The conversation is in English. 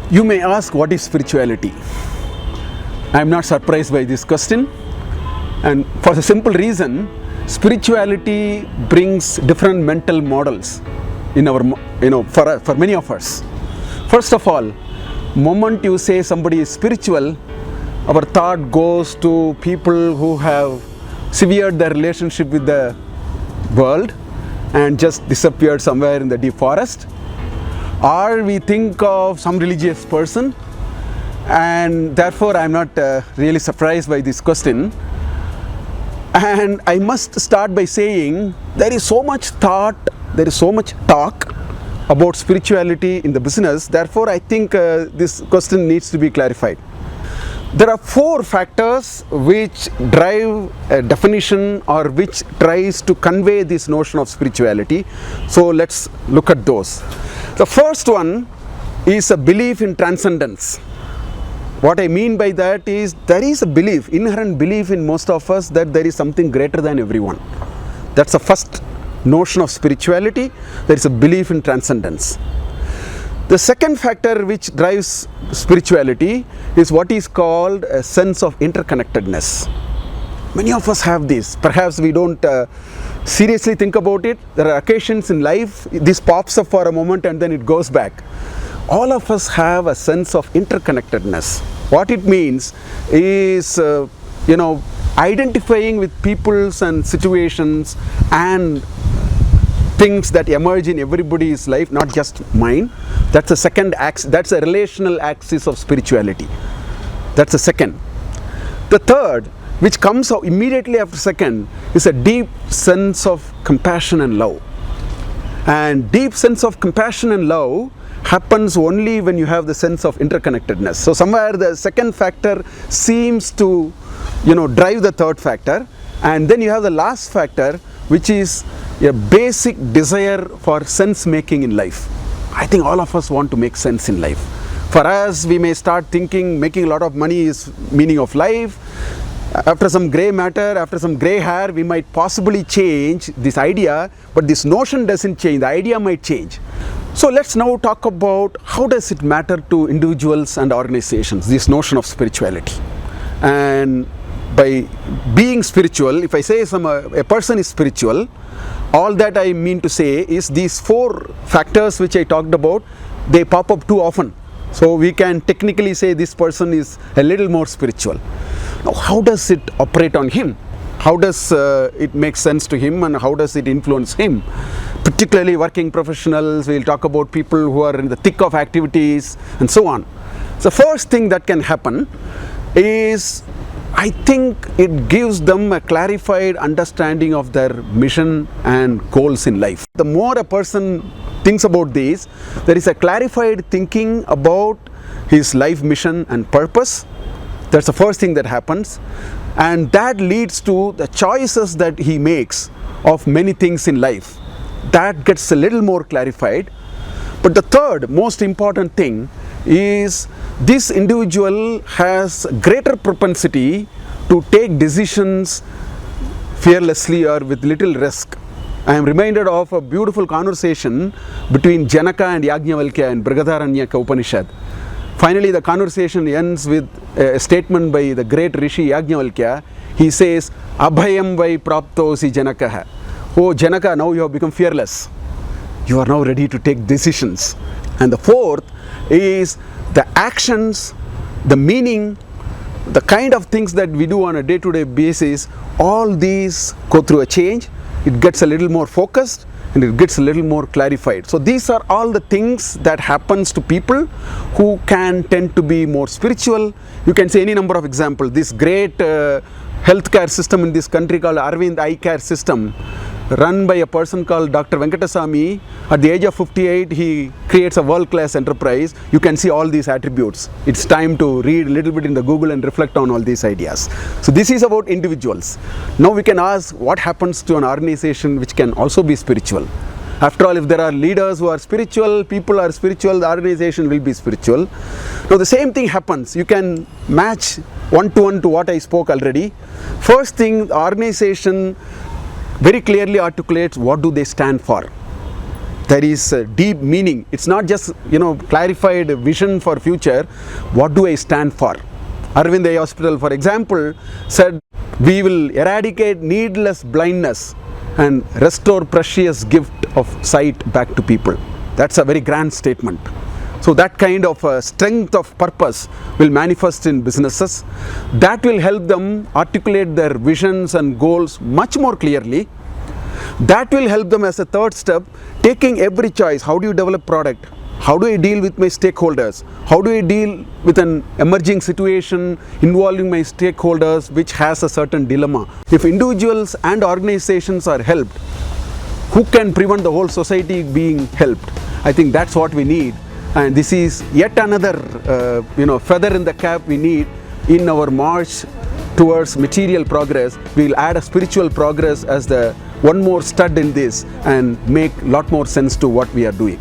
You may ask, what is spirituality? I am not surprised by this question, and for the simple reason, spirituality brings different mental models in our, for many of us. First of all, moment you say somebody is spiritual, our thought goes to people who have severed their relationship with the world and just disappeared somewhere in the deep forest. Or we think of some religious person, and therefore I am not really surprised by this question. And I must start by saying there is so much thought, there is so much talk about spirituality in the business. Therefore I think this question needs to be clarified. There are 4 factors which drive a definition or which tries to convey this notion of spirituality. So let's look at those. The first one is a belief in transcendence. What I mean by that is there is a belief, inherent belief in most of us that there is something greater than everyone. That's the first notion of spirituality. There is a belief in transcendence. The second factor which drives spirituality is what is called a sense of interconnectedness. Many of us have this. Perhaps we don't seriously think about it. There are occasions in life this pops up for a moment and then it goes back. All of us have a sense of interconnectedness. What it means is, identifying with peoples and situations and things that emerge in everybody's life, not just mine. That's a second axis. That's a relational axis of spirituality. That's the second. The third, which comes immediately after second, is a deep sense of compassion and love. And deep sense of compassion and love happens only when you have the sense of interconnectedness. So somewhere the second factor seems to, drive the third factor, and then you have the last factor, which is a basic desire for sense making in life. I think all of us want to make sense in life. For us, we may start thinking making a lot of money is meaning of life. After some grey matter, after some grey hair, we might possibly change this idea, but this notion doesn't change, the idea might change. So let's now talk about how does it matter to individuals and organizations, this notion of spirituality. And by being spiritual, if I say a person is spiritual, all that I mean to say is these 4 factors which I talked about, they pop up too often. So we can technically say this person is a little more spiritual. Now how does it operate on him? How does it make sense to him, and how does it influence him? Particularly working professionals, we'll talk about people who are in the thick of activities and so on. So first thing that can happen is, I think it gives them a clarified understanding of their mission and goals in life. The more a person thinks about this, there is a clarified thinking about his life mission and purpose. That's the first thing that happens, and that leads to the choices that he makes of many things in life. That gets a little more clarified. But the third most important thing is this individual has greater propensity to take decisions fearlessly or with little risk. I am reminded of a beautiful conversation between Janaka and Yajnavalkya in Brihadaranyaka Upanishad. Finally, the conversation ends with a statement by the great Rishi Yajnavalkya. He says, Abhayam vai praptosi Janakaha. Oh Janaka, now you have become fearless. You are now ready to take decisions. And the fourth is the actions, the meaning, the kind of things that we do on a day-to-day basis, all these go through a change. It gets a little more focused and it gets a little more clarified. So these are all the things that happens to people who can tend to be more spiritual. You can say any number of examples. This great healthcare system in this country called Arvind Eye Care System, run by a person called Dr. Venkatasamy. At the age of 58, he creates a world-class enterprise. You can see all these attributes. It's time to read a little bit in the Google and reflect on all these ideas. So this is about individuals. Now we can ask what happens to an organization which can also be spiritual. After all, if there are leaders who are spiritual, people are spiritual, the organization will be spiritual. Now the same thing happens. You can match one-to-one to what I spoke already. First thing, the organization very clearly articulates what do they stand for. There is a deep meaning. It's not just, clarified vision for future. What do I stand for? Arvind Eye Hospital, for example, said we will eradicate needless blindness and restore precious gift of sight back to people. That's a very grand statement. So that kind of strength of purpose will manifest in businesses. That will help them articulate their visions and goals much more clearly. That will help them as a third step, taking every choice. How do you develop product? How do I deal with my stakeholders? How do I deal with an emerging situation involving my stakeholders which has a certain dilemma? If individuals and organizations are helped, who can prevent the whole society being helped? I think that's what we need. And this is yet another feather in the cap we need in our march towards material progress. We'll add a spiritual progress as the one more stud in this and make a lot more sense to what we are doing.